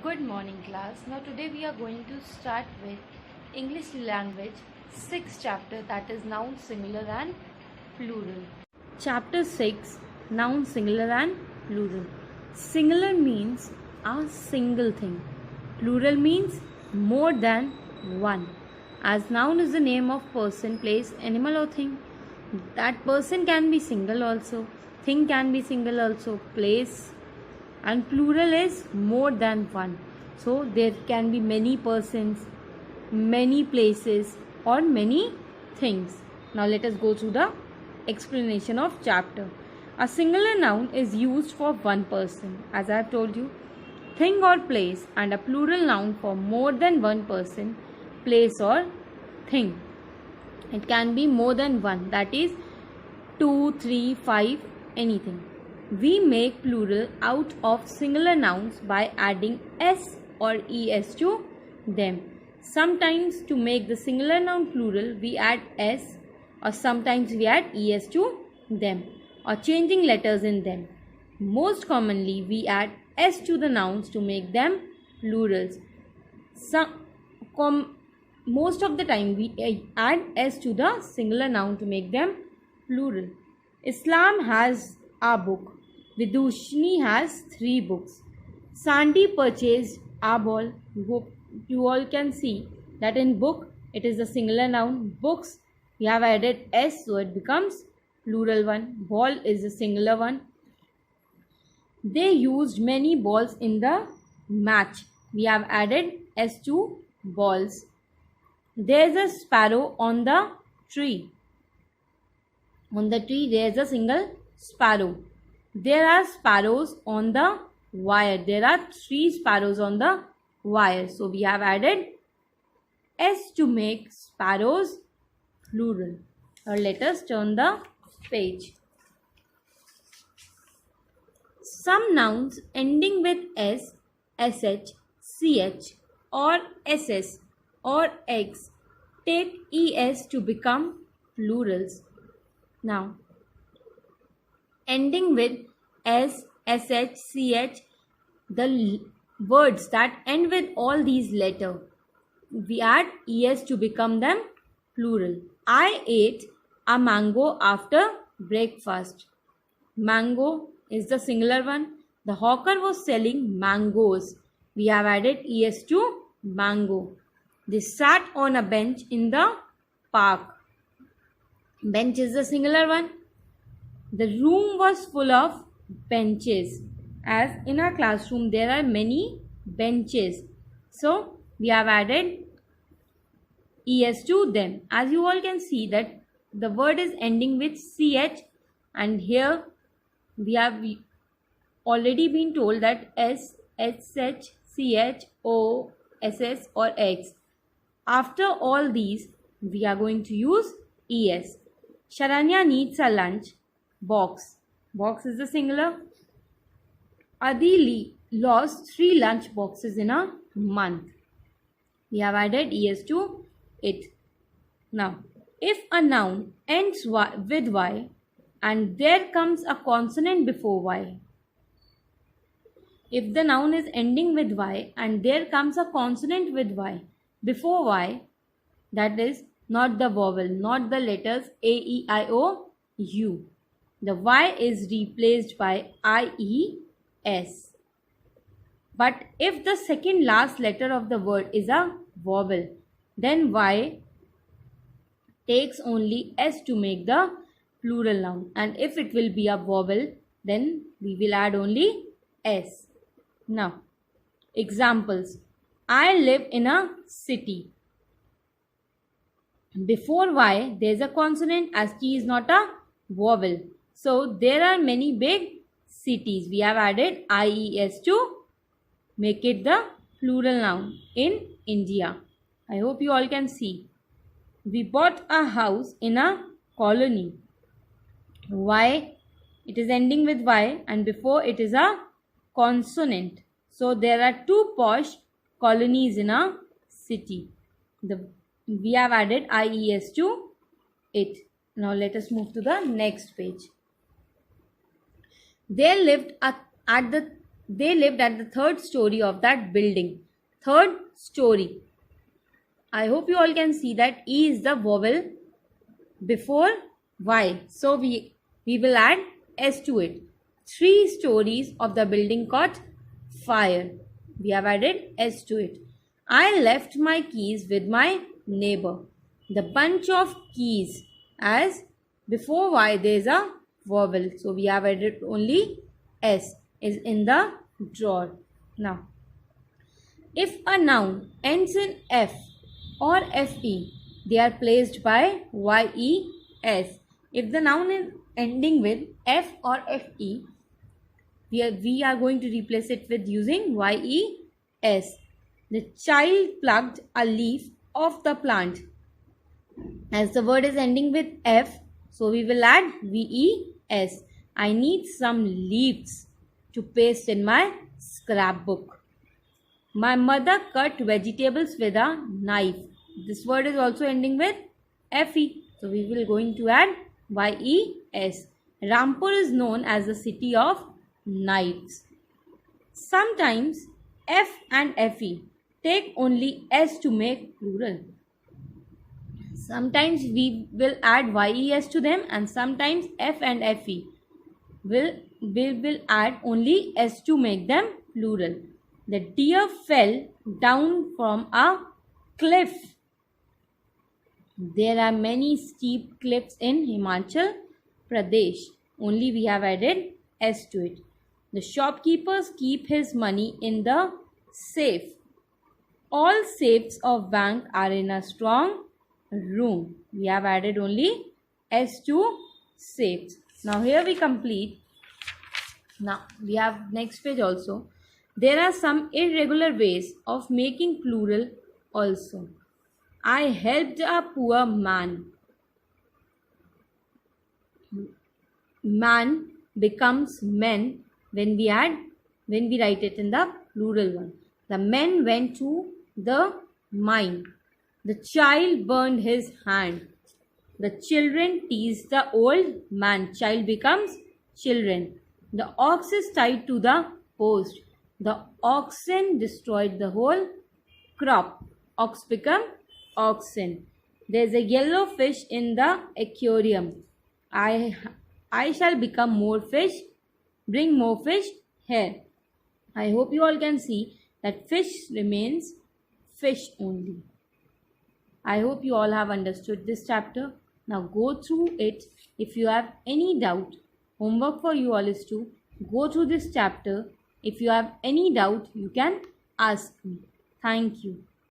Good morning class. Now today we are going to start with English language 6th chapter, that is noun singular and plural. Chapter 6, noun singular and plural. Singular means a single thing. Plural means more than one. As noun is the name of person, place, animal or thing. That person can be single also. Thing can be single also. Place. And plural is more than one. So there can be many persons, many places or many things. Now let us go through the explanation of chapter. A singular noun is used for one person, as I have told you, thing or place, and a plural noun for more than one person, place or thing. It can be more than one, that is 2, 3, 5, anything. We make plural out of singular nouns by adding s or es to them. Sometimes to make the singular noun plural, we add s, or sometimes we add es to them, or changing letters in them. Most commonly, we add s to the nouns to make them plurals. Most of the time, we add s to the singular noun to make them plural. Islam has a book. Vidushni has 3 books. Sandy purchased a ball. You all can see that in book it is the singular noun. Books, we have added s, so it becomes plural one. Ball is the singular one. They used many balls in the match. We have added s to balls. There is a sparrow on the tree. On the tree there is a single sparrow. There are sparrows on the wire. There are 3 sparrows on the wire. So we have added s to make sparrows plural. Now let us turn the page. Some nouns ending with s, sh, ch or ss or x take es to become plurals. Now ending with s, sh, ch, the words that end with all these letters, we add es to become them plural. I ate a mango after breakfast. Mango is the singular one. The hawker was selling mangoes. We have added es to mango. They sat on a bench in the park. Bench is the singular one. The room was full of benches. As in our classroom there are many benches. So we have added es to them. As you all can see that the word is ending with ch, and here we have already been told that s, sh, ch, o, ss or x. After all these we are going to use es. Sharanya needs a lunch box. Box is the singular. Adili lost 3 lunch boxes in a month. We have added es to it. Now, if a noun ends with y and there comes a consonant before y. If the noun is ending with y and there comes a consonant with y before y, that is not the vowel, not the letters a, e, I, o, u. The y is replaced by ies. But if the second last letter of the word is a vowel, then y takes only s to make the plural noun. And if it will be a vowel, then we will add only s. Now, examples. I live in a city. Before y, there is a consonant, as t is not a vowel. So there are many big cities. We have added ies to make it the plural noun in India. I hope you all can see. We bought a house in a colony. Y, it is ending with y and before it is a consonant. So there are 2 posh colonies in a city. We have added ies to it. Now let us move to the next page. There lived at the They lived at the third story of that building. Third story. I hope you all can see that E is the vowel before Y. So we will add S to it. 3 stories of the building caught fire. We have added S to it. I left my keys with my neighbor. The bunch of keys, as before Y there is a vowel. So we have added only S, is in the drawer. Now, if a noun ends in F or FE, they are placed by YES. If the noun is ending with F or FE, we are going to replace it with using YES. The child plucked a leaf off the plant. As the word is ending with F, so we will add VES. I need some leaves to paste in my scrapbook. My mother cut vegetables with a knife. This word is also ending with FE. So we will going to add YES. Rampur is known as the city of knives. Sometimes F and FE take only S to make plural. Sometimes we will add YES to them, and sometimes F and FE will add only S to make them plural. The deer fell down from a cliff. There are many steep cliffs in Himachal Pradesh. Only we have added S to it. The shopkeepers keep his money in the safe. All safes of bank are in a strong room. We have added only S to safes. Now here we complete. Now we have next page also. There are some irregular ways of making plural also. I helped a poor man. Man becomes men when we write it in the plural one. The men went to the mine. The child burned his hand. The children teased the old man. Child becomes children. The ox is tied to the post. The oxen destroyed the whole crop. Ox become oxen. There is a yellow fish in the aquarium. I shall become more fish. Bring more fish here. I hope you all can see that fish remains fish only. I hope you all have understood this chapter. Now go through it. If you have any doubt, homework for you all is to go through this chapter. If you have any doubt, you can ask me. Thank you.